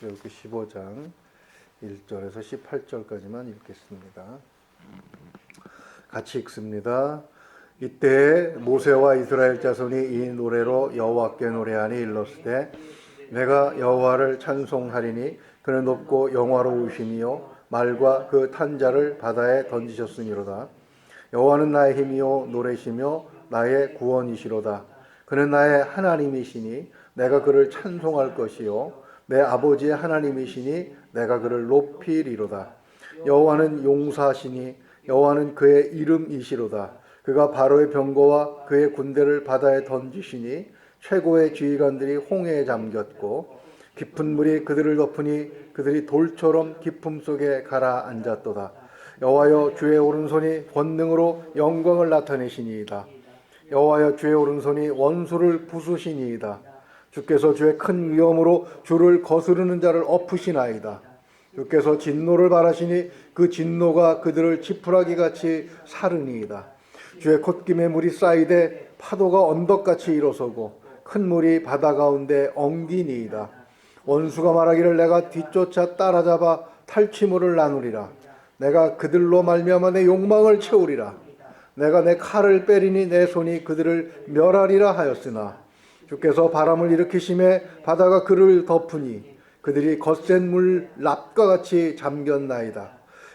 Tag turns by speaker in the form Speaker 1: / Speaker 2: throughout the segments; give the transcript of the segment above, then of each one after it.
Speaker 1: 출애굽기 15장 1절에서 18절까지만 읽겠습니다. 같이 읽습니다. 이때 모세와 이스라엘 자손이 이 노래로 여호와께 노래하니 일렀으되 내가 여호와를 찬송하리니 그는 높고 영화로우시며 말과 그 탄자를 바다에 던지셨으니로다. 여호와는 나의 힘이요 노래시며 나의 구원이시로다. 그는 나의 하나님이시니 내가 그를 찬송할 것이요 내 아버지의 하나님이시니 내가 그를 높이리로다. 여호와는 용사시니 여호와는 그의 이름이시로다. 그가 바로의 병거와 그의 군대를 바다에 던지시니 최고의 지휘관들이 홍해에 잠겼고 깊은 물이 그들을 덮으니 그들이 돌처럼 깊음 속에 가라앉았도다. 여호와여 주의 오른손이 권능으로 영광을 나타내시니이다. 여호와여 주의 오른손이 원수를 부수시니이다. 주께서 주의 큰 위엄으로 주를 거스르는 자를 엎으시나이다. 주께서 진노를 바라시니 그 진노가 그들을 지푸라기같이 사르니이다. 주의 콧김에 물이 쌓이되 파도가 언덕같이 일어서고 큰 물이 바다 가운데 엉기니이다. 원수가 말하기를 내가 뒤쫓아 따라잡아 탈취물을 나누리라. 내가 그들로 말미암아 내 욕망을 채우리라. 내가 내 칼을 빼리니 내 손이 그들을 멸하리라 하였으나 주께서 바람을 일으키심에 바다가 그를 덮으니 그들이 거센 물 납과 같이 잠겼나이다.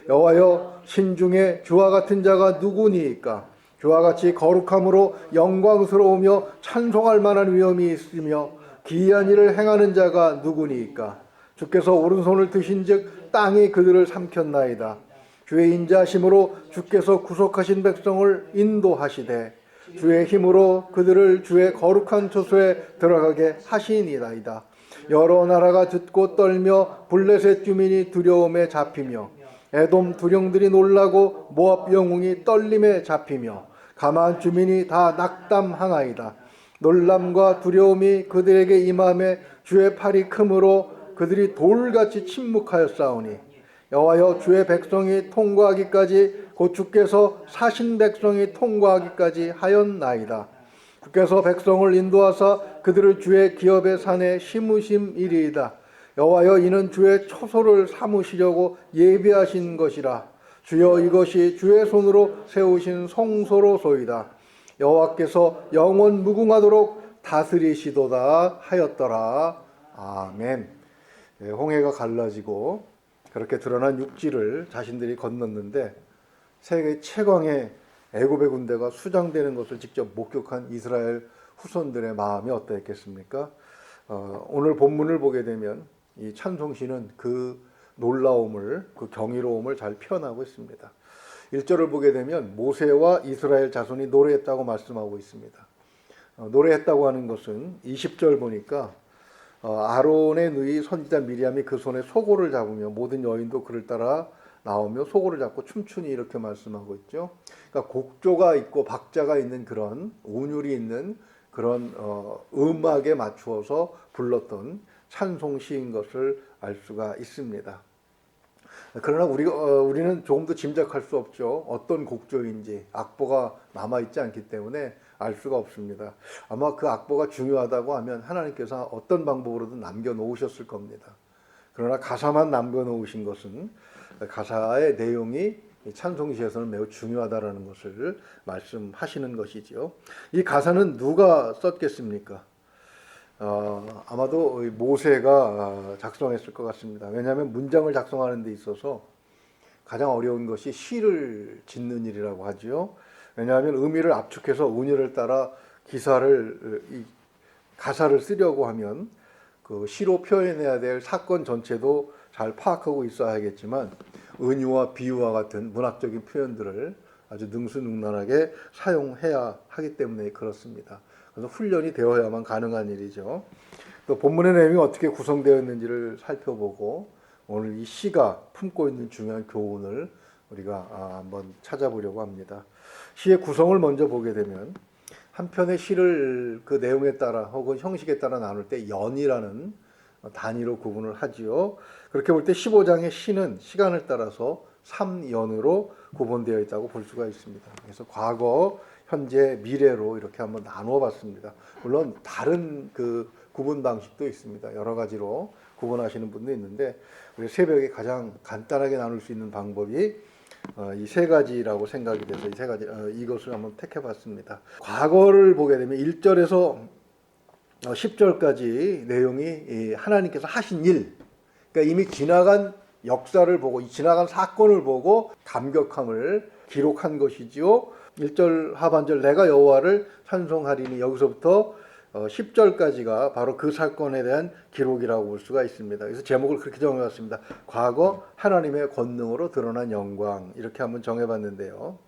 Speaker 1: 여호와여 신중에 주와 같은 자가 누구니이까? 주와 같이 거룩함으로 영광스러우며 찬송할 만한 위엄이 있으며 기이한 일을 행하는 자가 누구니이까? 주께서 오른손을 드신즉 땅이 그들을 삼켰나이다. 주의 인자하심으로 주께서 구속하신 백성을 인도하시되 주의 힘으로 그들을 주의 거룩한 처소에 들어가게 하시니이다. 여러 나라가 듣고 떨며 블레셋 주민이 두려움에 잡히며 에돔 두령들이 놀라고 모압 영웅이 떨림에 잡히며 가만 주민이 다 낙담하나이다. 놀람과 두려움이 그들에게 임함에 주의 팔이 크므로 그들이 돌같이 침묵하였사오니 여호와여 주의 백성이 통과하기까지 곧 주께서 사신 백성이 통과하기까지 하였나이다. 주께서 백성을 인도하사 그들을 주의 기업의 산에 심으심이리이다. 여호와여 이는 주의 처소를 삼으시려고 예비하신 것이라. 주여 이것이 주의 손으로 세우신 성소로소이다. 여호와께서 영원 무궁하도록 다스리시도다 하였더라. 아멘. 홍해가 갈라지고 그렇게 드러난 육지를 자신들이 건넜는데 세계 최강의 애굽의 군대가 수장되는 것을 직접 목격한 이스라엘 후손들의 마음이 어떠했겠습니까? 오늘 본문을 보게 되면 이 찬송시는 그 놀라움을, 그 경이로움을 잘 표현하고 있습니다. 1절을 보게 되면 모세와 이스라엘 자손이 노래했다고 말씀하고 있습니다. 노래했다고 하는 것은 20절 보니까 아론의 누이 선지자 미리암이 그 손에 소고를 잡으며 모든 여인도 그를 따라 나오며 소고를 잡고 춤추니 이렇게 말씀하고 있죠. 그러니까 곡조가 있고 박자가 있는 그런 운율이 있는 그런 음악에 맞추어서 불렀던 찬송시인 것을 알 수가 있습니다. 그러나 우리는 조금 더 짐작할 수 없죠. 어떤 곡조인지 악보가 남아있지 않기 때문에 알 수가 없습니다. 아마 그 악보가 중요하다고 하면 하나님께서 어떤 방법으로든 남겨놓으셨을 겁니다. 그러나 가사만 남겨놓으신 것은 가사의 내용이 찬송시에서는 매우 중요하다는 것을 말씀하시는 것이죠. 이 가사는 누가 썼겠습니까? 아마도 모세가 작성했을 것 같습니다. 왜냐하면 문장을 작성하는 데 있어서 가장 어려운 것이 시를 짓는 일이라고 하죠. 왜냐하면 의미를 압축해서 운율을 따라 가사를 쓰려고 하면 그 시로 표현해야 될 사건 전체도 잘 파악하고 있어야 하겠지만 은유와 비유와 같은 문학적인 표현들을 아주 능수능란하게 사용해야 하기 때문에 그렇습니다. 그래서 훈련이 되어야만 가능한 일이죠. 또 본문의 내용이 어떻게 구성되어 있는지를 살펴보고 오늘 이 시가 품고 있는 중요한 교훈을 우리가 한번 찾아보려고 합니다. 시의 구성을 먼저 보게 되면 한 편의 시를 그 내용에 따라 혹은 형식에 따라 나눌 때 연이라는 단위로 구분을 하지요. 그렇게 볼 때 15장의 시는 시간을 따라서 3연으로 구분되어 있다고 볼 수가 있습니다. 그래서 과거, 현재, 미래로 이렇게 한번 나누어 봤습니다. 물론 다른 그 구분 방식도 있습니다. 여러 가지로 구분하시는 분도 있는데 우리 새벽에 가장 간단하게 나눌 수 있는 방법이 이 세 가지라고 생각이 돼서 이 세 가지 이것을 한번 택해봤습니다. 과거를 보게 되면 1절에서 10절까지 내용이 하나님께서 하신 일, 그러니까 이미 지나간 역사를 보고 지나간 사건을 보고 감격함을 기록한 것이지요. 1절 하반절 내가 여호와를 찬송하리니 여기서부터 10절까지가 바로 그 사건에 대한 기록이라고 볼 수가 있습니다. 그래서 제목을 그렇게 정해봤습니다. 과거 하나님의 권능으로 드러난 영광, 이렇게 한번 정해봤는데요.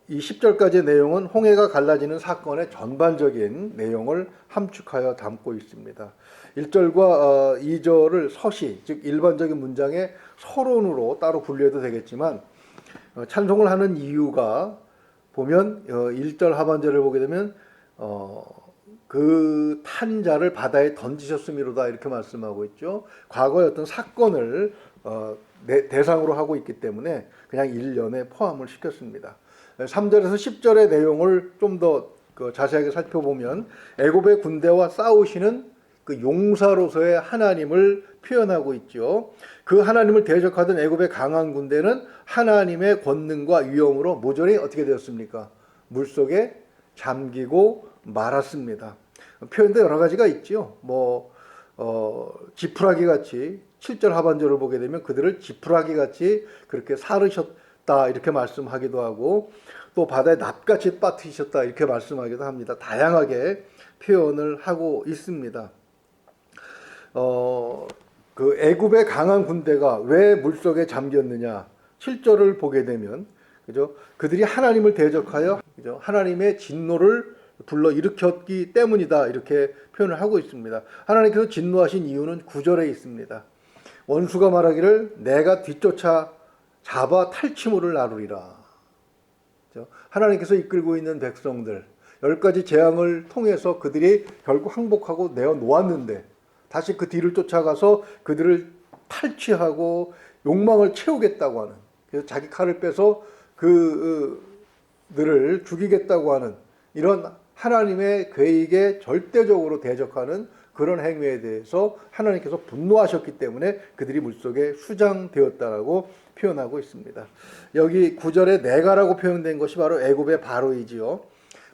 Speaker 1: 이 10절까지의 내용은 홍해가 갈라지는 사건의 전반적인 내용을 함축하여 담고 있습니다. 1절과 2절을 서시, 즉 일반적인 문장의 서론으로 따로 분류해도 되겠지만 찬송을 하는 이유가 보면 1절 하반절을 보게 되면 그 탄 자를 바다에 던지셨음이로다 이렇게 말씀하고 있죠. 과거의 어떤 사건을 대상으로 하고 있기 때문에 그냥 일련에 포함을 시켰습니다. 3절에서 10절의 내용을 좀 더 자세하게 살펴보면 애굽의 군대와 싸우시는 그 용사로서의 하나님을 표현하고 있죠. 그 하나님을 대적하던 애굽의 강한 군대는 하나님의 권능과 위엄으로 모조리 어떻게 되었습니까? 물속에 잠기고 말았습니다. 표현도 여러 가지가 있죠. 지푸라기 같이 7절 하반절을 보게 되면 그들을 지푸라기 같이 그렇게 사르셨다 이렇게 말씀하기도 하고 또 바다에 낫같이 빠뜨리셨다 이렇게 말씀하기도 합니다. 다양하게 표현을 하고 있습니다. 그 애굽의 강한 군대가 왜 물속에 잠겼느냐? 7절을 보게 되면 그죠? 그들이 하나님을 대적하여 그죠? 하나님의 진노를 불러 일으켰기 때문이다 이렇게 표현을 하고 있습니다. 하나님께서 진노하신 이유는 9절에 있습니다. 원수가 말하기를 내가 뒤쫓아 잡아 탈취물을 나누리라. 그죠? 하나님께서 이끌고 있는 백성들 10가지 재앙을 통해서 그들이 결국 항복하고 내어 놓았는데 다시 그 뒤를 쫓아가서 그들을 탈취하고 욕망을 채우겠다고 하는, 그래서 자기 칼을 빼서 그들을 죽이겠다고 하는 이런 하나님의 계획에 절대적으로 대적하는 그런 행위에 대해서 하나님께서 분노하셨기 때문에 그들이 물속에 수장되었다라고 표현하고 있습니다. 여기 9절에 내가라고 표현된 것이 바로 애굽의 바로이지요.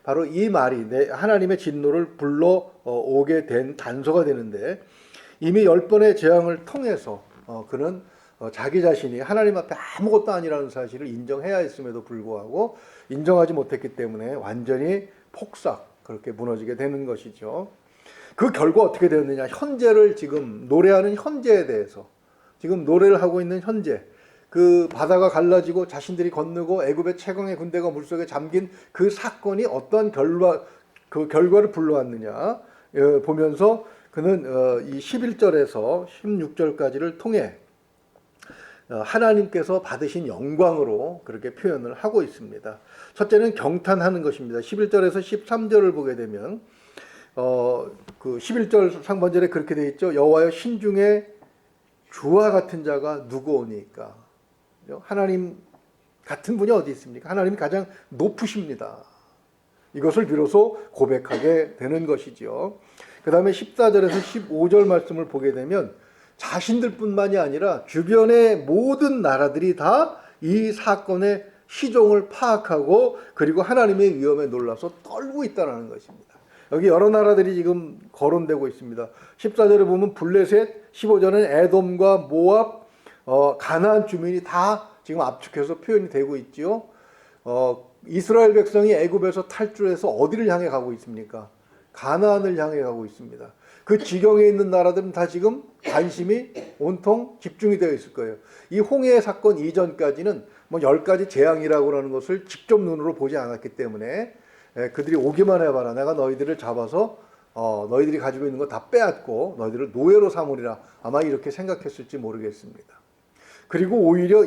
Speaker 1: 바로 이 말이 하나님의 진노를 불러 오게 된 단서가 되는데 이미 10번의 재앙을 통해서 그는 자기 자신이 하나님 앞에 아무것도 아니라는 사실을 인정해야 했음에도 불구하고 인정하지 못했기 때문에 완전히 폭삭 그렇게 무너지게 되는 것이죠. 그 결과 어떻게 되었느냐? 현재를 지금 노래하는 현재에 대해서 지금 노래를 하고 있는 현재 그 바다가 갈라지고 자신들이 건너고 애굽의 최강의 군대가 물속에 잠긴 그 사건이 어떠한 그 결과를 불러왔느냐 보면서 그는 이 11절에서 16절까지를 통해 하나님께서 받으신 영광으로 그렇게 표현을 하고 있습니다. 첫째는 경탄하는 것입니다. 11절에서 13절을 보게 되면 그 11절 상반절에 그렇게 되어 있죠. 여호와여 신중에 주와 같은 자가 누구오니까. 하나님 같은 분이 어디 있습니까? 하나님이 가장 높으십니다. 이것을 비로소 고백하게 되는 것이죠. 그 다음에 14절에서 15절 말씀을 보게 되면 자신들뿐만이 아니라 주변의 모든 나라들이 다 이 사건의 시종을 파악하고 그리고 하나님의 위엄에 놀라서 떨고 있다는 것입니다. 여기 여러 나라들이 지금 거론되고 있습니다. 14절에 보면 블레셋, 15절에는 에돔과 모압, 가나안 주민이 다 지금 압축해서 표현이 되고 있지요. 이스라엘 백성이 애굽에서 탈출해서 어디를 향해 가고 있습니까? 가나안을 향해 가고 있습니다. 그 지경에 있는 나라들은 다 지금 관심이 온통 집중이 되어 있을 거예요. 이 홍해 사건 이전까지는 10가지 재앙이라고 하는 것을 직접 눈으로 보지 않았기 때문에 그들이 오기만 해봐라. 내가 너희들을 잡아서 너희들이 가지고 있는 거 다 빼앗고 너희들을 노예로 삼으리라. 아마 이렇게 생각했을지 모르겠습니다. 그리고 오히려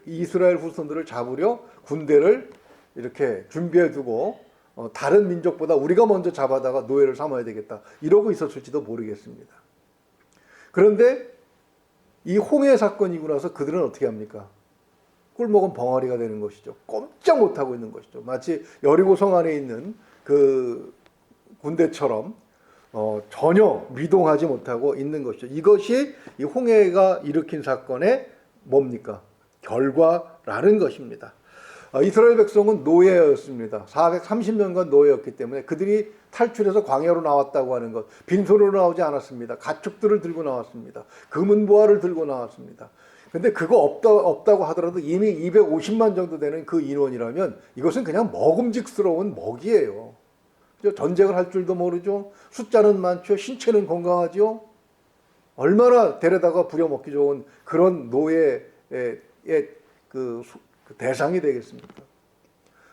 Speaker 1: 이스라엘 후손들을 잡으려 군대를 이렇게 준비해두고 다른 민족보다 우리가 먼저 잡아다가 노예를 삼아야 되겠다 이러고 있었을지도 모르겠습니다. 그런데 이 홍해 사건이고 나서 그들은 어떻게 합니까? 꿀먹은 벙어리가 되는 것이죠. 꼼짝 못하고 있는 것이죠. 마치 여리고 성 안에 있는 그 군대처럼 전혀 미동하지 못하고 있는 것이죠. 이것이 이 홍해가 일으킨 사건의 뭡니까? 결과라는 것입니다. 이스라엘 백성은 노예였습니다. 430년간 노예였기 때문에 그들이 탈출해서 광야로 나왔다고 하는 것, 빈손으로 나오지 않았습니다. 가축들을 들고 나왔습니다. 금은 보화를 들고 나왔습니다. 근데 그거 없다고 하더라도 이미 250만 정도 되는 그 인원이라면 이것은 그냥 먹음직스러운 먹이에요. 전쟁을 할 줄도 모르죠. 숫자는 많죠. 신체는 건강하죠. 얼마나 데려다가 부려먹기 좋은 그런 노예의 그 대상이 되겠습니까?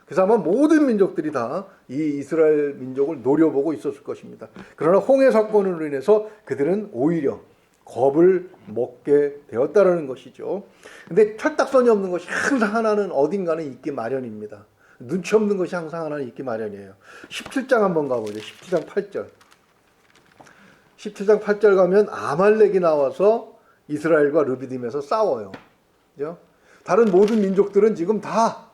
Speaker 1: 그래서 아마 모든 민족들이 다 이 이스라엘 민족을 노려보고 있었을 것입니다. 그러나 홍해 사건으로 인해서 그들은 오히려 겁을 먹게 되었다라는 것이죠. 근데 철딱선이 없는 것이 항상 하나는 어딘가는 있기 마련입니다. 눈치 없는 것이 항상 하나는 있기 마련이에요. 17장 한번 가보죠. 17장 8절. 17장 8절 가면 아말렉이 나와서 이스라엘과 르비딤에서 싸워요. 그죠? 다른 모든 민족들은 지금 다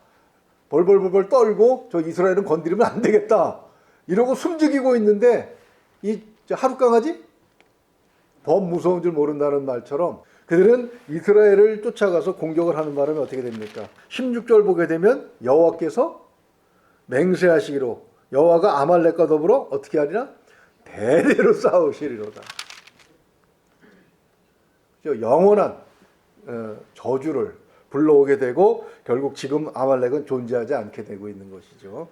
Speaker 1: 벌벌벌 떨고 저 이스라엘은 건드리면 안 되겠다 이러고 숨죽이고 있는데 이 하룻강아지? 더 무서운 줄 모른다는 말처럼 그들은 이스라엘을 쫓아가서 공격을 하는 바람에 어떻게 됩니까? 16절 보게 되면 여호와께서 맹세하시기로 여호와가 아말렉과 더불어 어떻게 하리라? 대대로 싸우시리로다. 영원한 저주를 불러오게 되고 결국 지금 아말렉은 존재하지 않게 되고 있는 것이죠.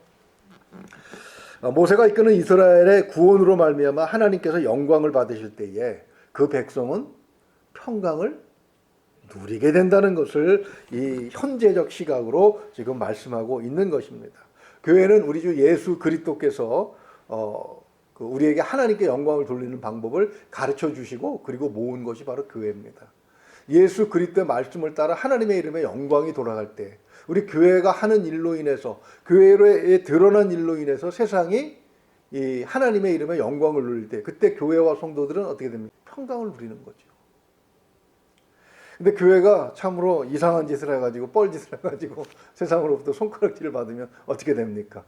Speaker 1: 모세가 이끄는 이스라엘의 구원으로 말미암아 하나님께서 영광을 받으실 때에 그 백성은 평강을 누리게 된다는 것을 이 현재적 시각으로 지금 말씀하고 있는 것입니다. 교회는 우리 주 예수 그리스도께서 우리에게 하나님께 영광을 돌리는 방법을 가르쳐 주시고 그리고 모은 것이 바로 교회입니다. 예수 그리스도의 말씀을 따라 하나님의 이름에 영광이 돌아갈 때 우리 교회가 하는 일로 인해서 교회에 드러난 일로 인해서 세상이 이 하나님의 이름에 영광을 누릴 때 그때 교회와 성도들은 어떻게 됩니까? 평강을 누리는 거죠. 근데 교회가 참으로 이상한 짓을 해가지고 뻘짓을 해가지고 세상으로부터 손가락질을 받으면 어떻게 됩니까?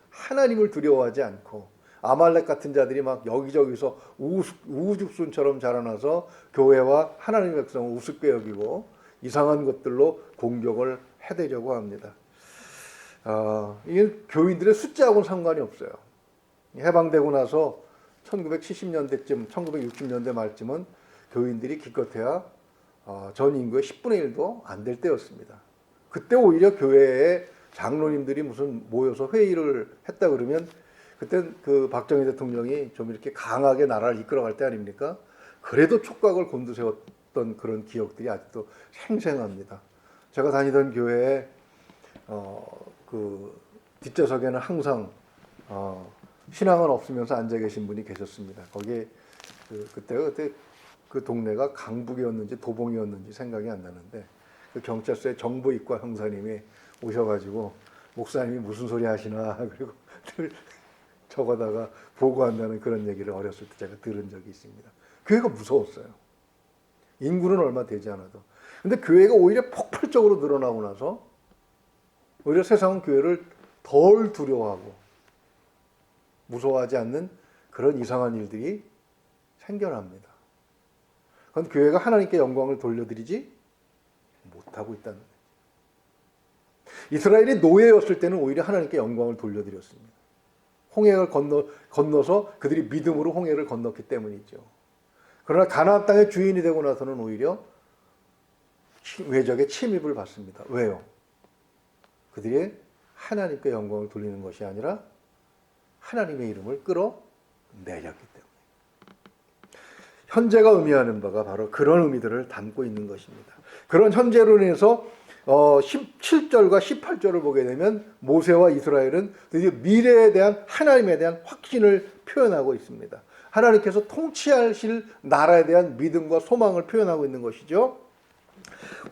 Speaker 1: 하나님을 두려워하지 않고 아말렉 같은 자들이 막 여기저기서 우후죽순처럼 자라나서 교회와 하나님의 백성을 우습게 여기고 이상한 것들로 공격을 해대려고 합니다. 이게 교인들의 숫자하고는 상관이 없어요. 해방되고 나서 1970년대쯤, 1960년대 말쯤은 교인들이 기껏해야 전 인구의 10분의 1도 안 될 때였습니다. 그때 오히려 교회에 장로님들이 무슨 모여서 회의를 했다 그러면 그때 그 박정희 대통령이 좀 이렇게 강하게 나라를 이끌어갈 때 아닙니까? 그래도 촉각을 곤두세웠던 그런 기억들이 아직도 생생합니다. 제가 다니던 교회에 그 뒷좌석에는 항상 신앙은 없으면서 앉아 계신 분이 계셨습니다. 거기에 그때 그 동네가 강북이었는지 도봉이었는지 생각이 안 나는데 그 경찰서의 정보이과 형사님이 오셔가지고 목사님이 무슨 소리 하시나 그리고 적어다가 보고한다는 그런 얘기를 어렸을 때 제가 들은 적이 있습니다. 교회가 무서웠어요. 인구는 얼마 되지 않아도. 근데 교회가 오히려 폭발적으로 늘어나고 나서 오히려 세상은 교회를 덜 두려워하고 무서워하지 않는 그런 이상한 일들이 생겨납니다. 그건 교회가 하나님께 영광을 돌려드리지 못하고 있다는 거예요. 이스라엘이 노예였을 때는 오히려 하나님께 영광을 돌려드렸습니다. 홍해를 건너서 그들이 믿음으로 홍해를 건넜기 때문이죠. 그러나 가나안 땅의 주인이 되고 나서는 오히려 외적의 침입을 받습니다. 왜요? 그들이 하나님께 영광을 돌리는 것이 아니라 하나님의 이름을 끌어내렸기 때문에. 현재가 의미하는 바가 바로 그런 의미들을 담고 있는 것입니다. 그런 현재로 인해서 17절과 18절을 보게 되면 모세와 이스라엘은 드디어 미래에 대한 하나님에 대한 확신을 표현하고 있습니다. 하나님께서 통치하실 나라에 대한 믿음과 소망을 표현하고 있는 것이죠.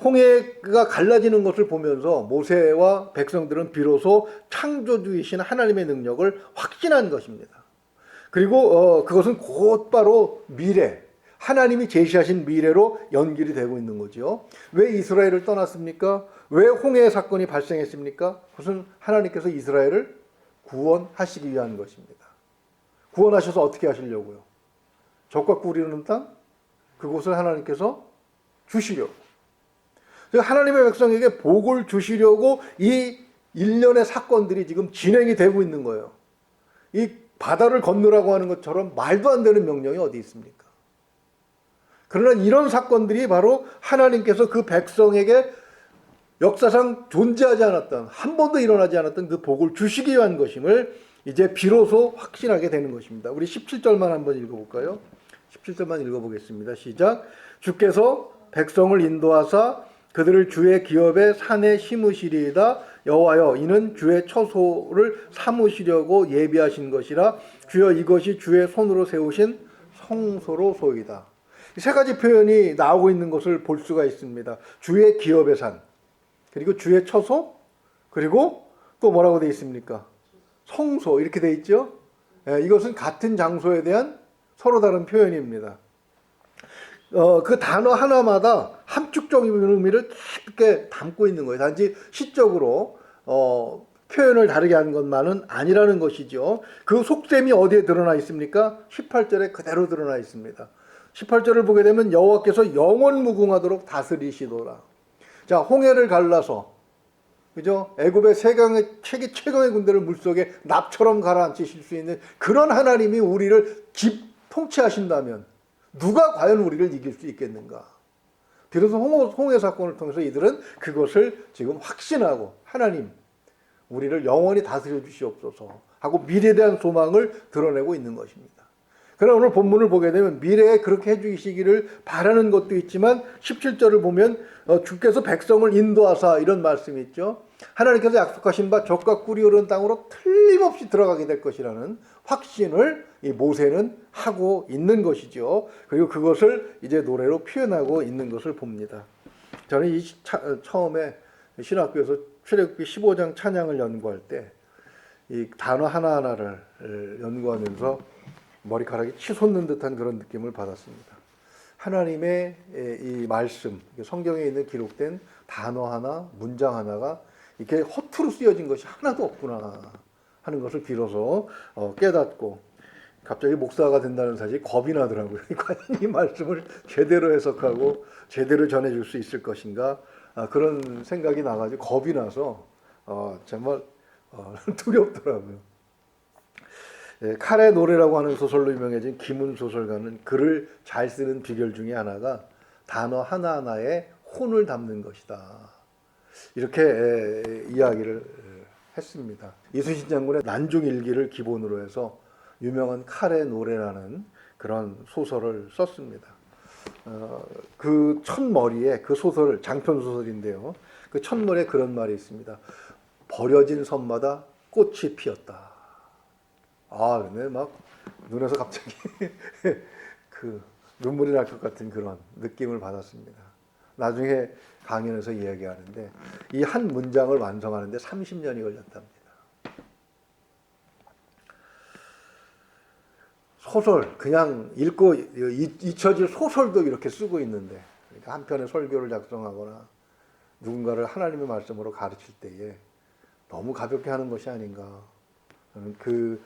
Speaker 1: 홍해가 갈라지는 것을 보면서 모세와 백성들은 비로소 창조주이신 하나님의 능력을 확신한 것입니다. 그리고 그것은 곧바로 미래, 하나님이 제시하신 미래로 연결이 되고 있는 거죠. 왜 이스라엘을 떠났습니까? 왜 홍해 사건이 발생했습니까? 그것은 하나님께서 이스라엘을 구원하시기 위한 것입니다. 구원하셔서 어떻게 하시려고요? 적과 꿀이는 땅 그곳을 하나님께서 주시려고. 하나님의 백성에게 복을 주시려고 이 일련의 사건들이 지금 진행이 되고 있는 거예요. 이 바다를 건너라고 하는 것처럼 말도 안 되는 명령이 어디 있습니까? 그러나 이런 사건들이 바로 하나님께서 그 백성에게 역사상 존재하지 않았던, 한 번도 일어나지 않았던 그 복을 주시기 위한 것임을 이제 비로소 확신하게 되는 것입니다. 우리 17절만 한번 읽어볼까요? 17절만 읽어보겠습니다. 시작. 주께서 백성을 인도하사 그들을 주의 기업의 산에 심으시리이다. 여호와여, 이는 주의 처소를 삼으시려고 예비하신 것이라. 주여, 이것이 주의 손으로 세우신 성소로소이다. 세 가지 표현이 나오고 있는 것을 볼 수가 있습니다. 주의 기업의 산, 그리고 주의 처소, 그리고 또 뭐라고 되어 있습니까? 성소, 이렇게 되어 있죠. 이것은 같은 장소에 대한 서로 다른 표현입니다. 그 단어 하나마다 함축적인 의미를 깊게 담고 있는 거예요. 단지 시적으로 표현을 다르게 하는 것만은 아니라는 것이죠. 그 속셈이 어디에 드러나 있습니까? 18절에 그대로 드러나 있습니다. 18절을 보게 되면 여호와께서 영원 무궁하도록 다스리시도라. 자, 홍해를 갈라서, 그죠? 애굽의 최강의 군대를 물속에 납처럼 가라앉히실 수 있는 그런 하나님이 우리를 통치하신다면 누가 과연 우리를 이길 수 있겠는가? 비로소 홍해 사건을 통해서 이들은 그것을 지금 확신하고, 하나님, 우리를 영원히 다스려 주시옵소서 하고 미래에 대한 소망을 드러내고 있는 것입니다. 그러나 오늘 본문을 보게 되면 미래에 그렇게 해주시기를 바라는 것도 있지만 17절을 보면 주께서 백성을 인도하사, 이런 말씀이 있죠. 하나님께서 약속하신 바 젖과 꿀이 흐르는 땅으로 틀림없이 들어가게 될 것이라는 확신을 이 모세는 하고 있는 것이죠. 그리고 그것을 이제 노래로 표현하고 있는 것을 봅니다. 저는 처음에 신학교에서 출애굽기 15장 찬양을 연구할 때 이 단어 하나하나를 연구하면서 머리카락이 치솟는 듯한 그런 느낌을 받았습니다. 하나님의 이 말씀, 성경에 있는 기록된 단어 하나, 문장 하나가 이렇게 허투루 쓰여진 것이 하나도 없구나 하는 것을 비로소 깨닫고, 갑자기 목사가 된다는 사실이 겁이 나더라고요. 과연 이 말씀을 제대로 해석하고 제대로 전해줄 수 있을 것인가, 그런 생각이 나가지고 겁이 나서 정말 두렵더라고요. 칼의 노래라고 하는 소설로 유명해진 김훈 소설가는 글을 잘 쓰는 비결 중에 하나가 단어 하나하나에 혼을 담는 것이다, 이렇게 이야기를 했습니다. 이순신 장군의 난중일기를 기본으로 해서 유명한 칼의 노래라는 그런 소설을 썼습니다. 그 첫머리에, 그 소설, 장편 소설인데요, 그 첫머리에 그런 말이 있습니다. 버려진 섬마다 꽃이 피었다. 근데 막 눈에서 갑자기 그 눈물이 날 것 같은 그런 느낌을 받았습니다. 나중에 강연에서 이야기하는데 이 한 문장을 완성하는데 30년이 걸렸답니다. 소설, 그냥 읽고 잊혀질 소설도 이렇게 쓰고 있는데, 그러니까 한 편의 설교를 작성하거나 누군가를 하나님의 말씀으로 가르칠 때에 너무 가볍게 하는 것이 아닌가. 저는 그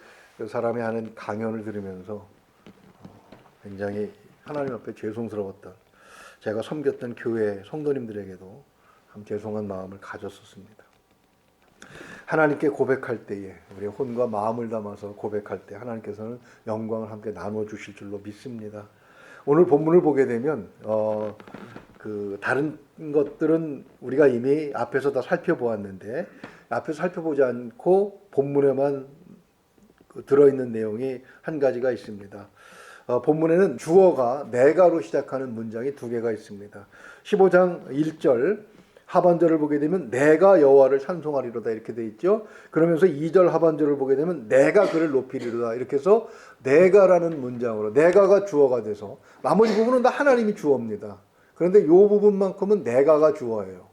Speaker 1: 사람이 하는 강연을 들으면서 굉장히 하나님 앞에 죄송스러웠던, 제가 섬겼던 교회 성도님들에게도 참 죄송한 마음을 가졌었습니다. 하나님께 고백할 때에, 우리의 혼과 마음을 담아서 고백할 때 하나님께서는 영광을 함께 나눠주실 줄로 믿습니다. 오늘 본문을 보게 되면 그 다른 것들은 우리가 이미 앞에서 다 살펴보았는데, 앞에서 살펴보지 않고 본문에만 들어있는 내용이 한 가지가 있습니다. 본문에는 주어가 내가로 시작하는 문장이 두 개가 있습니다. 15장 1절 하반절을 보게 되면 내가 여호와를 찬송하리로다, 이렇게 돼 있죠. 그러면서 2절 하반절을 보게 되면 내가 그를 높이리로다, 이렇게 해서 내가라는 문장으로, 내가가 주어가 돼서 나머지 부분은 다 하나님이 주어입니다. 그런데 이 부분만큼은 내가가 주어예요.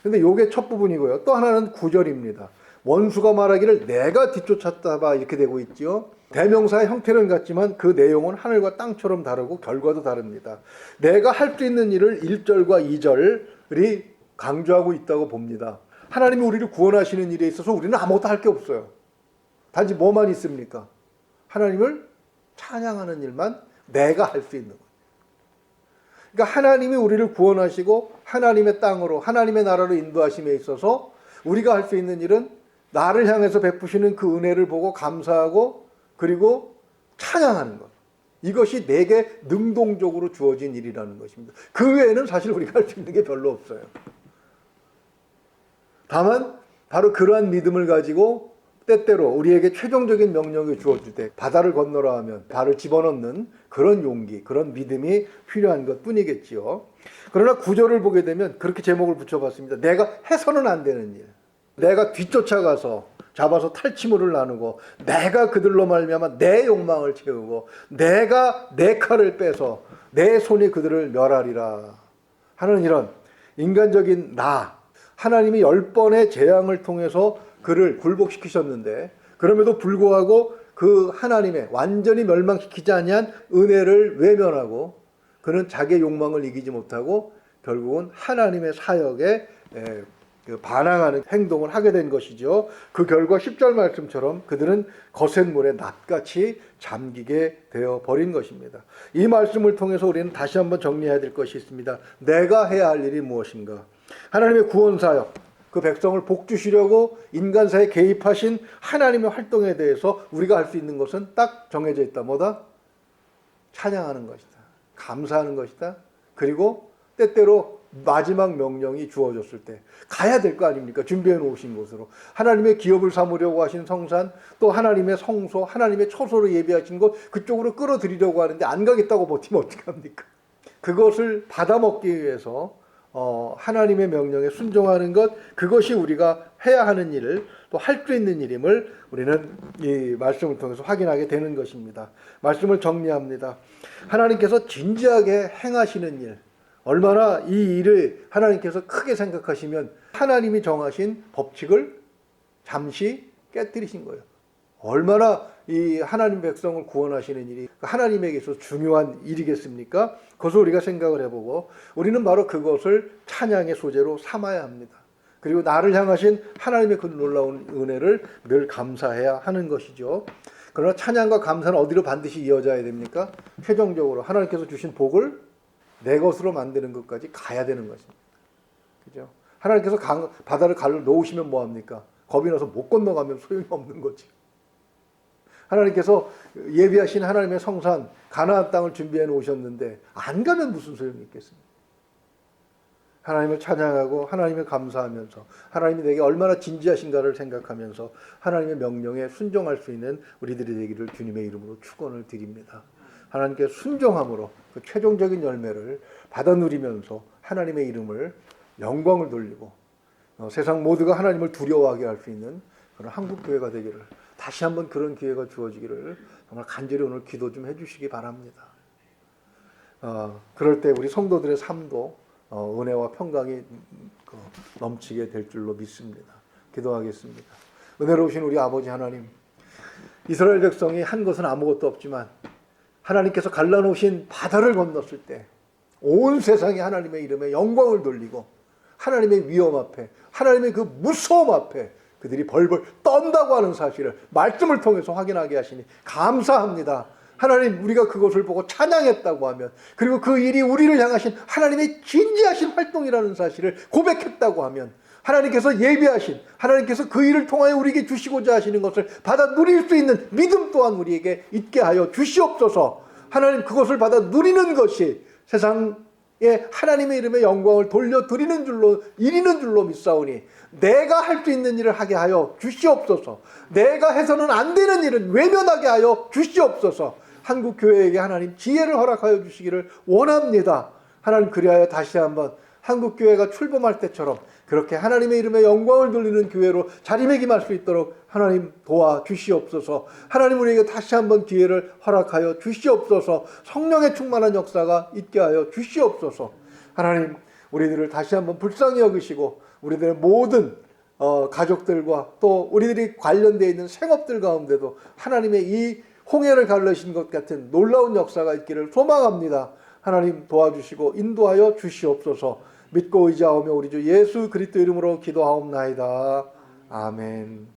Speaker 1: 근데 요게 첫 부분이고요. 또 하나는 9절입니다. 원수가 말하기를 내가 뒤쫓았다 봐, 이렇게 되고 있죠. 대명사의 형태는 같지만 그 내용은 하늘과 땅처럼 다르고 결과도 다릅니다. 내가 할 수 있는 일을 1절과 2절이 강조하고 있다고 봅니다. 하나님이 우리를 구원하시는 일에 있어서 우리는 아무것도 할 게 없어요. 단지 뭐만 있습니까? 하나님을 찬양하는 일만 내가 할 수 있는 거예요. 그러니까 하나님이 우리를 구원하시고 하나님의 땅으로 하나님의 나라로 인도하심에 있어서 우리가 할 수 있는 일은 나를 향해서 베푸시는 그 은혜를 보고 감사하고 그리고 찬양하는 것. 이것이 내게 능동적으로 주어진 일이라는 것입니다. 그 외에는 사실 우리가 할 수 있는 게 별로 없어요. 다만 바로 그러한 믿음을 가지고 때때로 우리에게 최종적인 명령이 주어질 때 바다를 건너라 하면 발을 집어넣는 그런 용기, 그런 믿음이 필요한 것 뿐이겠지요. 그러나 구절을 보게 되면 그렇게 제목을 붙여봤습니다. 내가 해서는 안 되는 일. 내가 뒤쫓아가서 잡아서 탈취물을 나누고 내가 그들로 말미암아 내 욕망을 채우고 내가 내 칼을 빼서 내 손이 그들을 멸하리라 하는 이런 인간적인 나, 하나님이 10번의 재앙을 통해서 그를 굴복시키셨는데 그럼에도 불구하고 그 하나님의 완전히 멸망시키지 아니한 은혜를 외면하고 그는 자기의 욕망을 이기지 못하고 결국은 하나님의 사역에 반항하는 행동을 하게 된 것이죠. 그 결과 10절 말씀처럼 그들은 거센 물에 낫같이 잠기게 되어 버린 것입니다. 이 말씀을 통해서 우리는 다시 한번 정리해야 될 것이 있습니다. 내가 해야 할 일이 무엇인가? 하나님의 구원사역, 그 백성을 복주시려고 인간사에 개입하신 하나님의 활동에 대해서 우리가 할 수 있는 것은 딱 정해져 있다. 뭐다? 찬양하는 것이다. 감사하는 것이다. 그리고 때때로 마지막 명령이 주어졌을 때 가야 될 거 아닙니까? 준비해 놓으신 곳으로. 하나님의 기업을 삼으려고 하신 성산, 또 하나님의 성소, 하나님의 처소로 예비하신 곳, 그쪽으로 끌어들이려고 하는데 안 가겠다고 버티면 어떡합니까? 그것을 받아먹기 위해서 하나님의 명령에 순종하는 것, 그것이 우리가 해야 하는 일을 또 할 수 있는 일임을 우리는 이 말씀을 통해서 확인하게 되는 것입니다. 말씀을 정리합니다. 하나님께서 진지하게 행하시는 일, 얼마나 이 일을 하나님께서 크게 생각하시면 하나님이 정하신 법칙을 잠시 깨뜨리신 거예요. 얼마나 이 하나님 백성을 구원하시는 일이 하나님에게 있어서 중요한 일이겠습니까? 그것을 우리가 생각을 해보고 우리는 바로 그것을 찬양의 소재로 삼아야 합니다. 그리고 나를 향하신 하나님의 그 놀라운 은혜를 늘 감사해야 하는 것이죠. 그러나 찬양과 감사는 어디로 반드시 이어져야 됩니까? 최종적으로 하나님께서 주신 복을 내 것으로 만드는 것까지 가야 되는 것입니다. 그죠? 하나님께서 바다를 갈로 놓으시면 뭐합니까? 겁이 나서 못 건너가면 소용이 없는 거지. 하나님께서 예비하신 하나님의 성산 가나안 땅을 준비해 놓으셨는데 안 가면 무슨 소용이 있겠습니까? 하나님을 찬양하고 하나님을 감사하면서 하나님이 내게 얼마나 진지하신가를 생각하면서 하나님의 명령에 순종할 수 있는 우리들이 되기를 주님의 이름으로 축원을 드립니다. 하나님께 순종함으로 그 최종적인 열매를 받아 누리면서 하나님의 이름을 영광을 돌리고 세상 모두가 하나님을 두려워하게 할 수 있는 그런 한국교회가 되기를 다시 한번 그런 기회가 주어지기를 정말 간절히 오늘 기도 좀 해주시기 바랍니다. 그럴 때 우리 성도들의 삶도 은혜와 평강이 넘치게 될 줄로 믿습니다. 기도하겠습니다. 은혜로우신 우리 아버지 하나님, 이스라엘 백성이 한 것은 아무것도 없지만 하나님께서 갈라놓으신 바다를 건넜을 때 온 세상이 하나님의 이름에 영광을 돌리고 하나님의 위엄 앞에 하나님의 그 무서움 앞에 그들이 벌벌 떤다고 하는 사실을 말씀을 통해서 확인하게 하시니 감사합니다. 하나님, 우리가 그것을 보고 찬양했다고 하면, 그리고 그 일이 우리를 향하신 하나님의 진지하신 활동이라는 사실을 고백했다고 하면, 하나님께서 예비하신, 하나님께서 그 일을 통하여 우리에게 주시고자 하시는 것을 받아 누릴 수 있는 믿음 또한 우리에게 있게 하여 주시옵소서. 하나님, 그것을 받아 누리는 것이 세상에 하나님의 이름의 영광을 돌려드리는 줄로, 이리는 줄로 믿사오니 내가 할 수 있는 일을 하게 하여 주시옵소서. 내가 해서는 안 되는 일은 외면하게 하여 주시옵소서. 한국교회에게 하나님 지혜를 허락하여 주시기를 원합니다. 하나님, 그리하여 다시 한번 한국교회가 출범할 때처럼 그렇게 하나님의 이름에 영광을 돌리는 교회로 자리매김할 수 있도록 하나님 도와주시옵소서. 하나님, 우리에게 다시 한번 기회를 허락하여 주시옵소서. 성령의 충만한 역사가 있게 하여 주시옵소서. 하나님, 우리들을 다시 한번 불쌍히 여기시고 우리들의 모든 가족들과 또 우리들이 관련되어 있는 생업들 가운데도 하나님의 이 홍해를 갈르신 것 같은 놀라운 역사가 있기를 소망합니다. 하나님, 도와주시고 인도하여 주시옵소서. 믿고 의지하오며 우리 주 예수 그리스도 이름으로 기도하옵나이다. 아멘.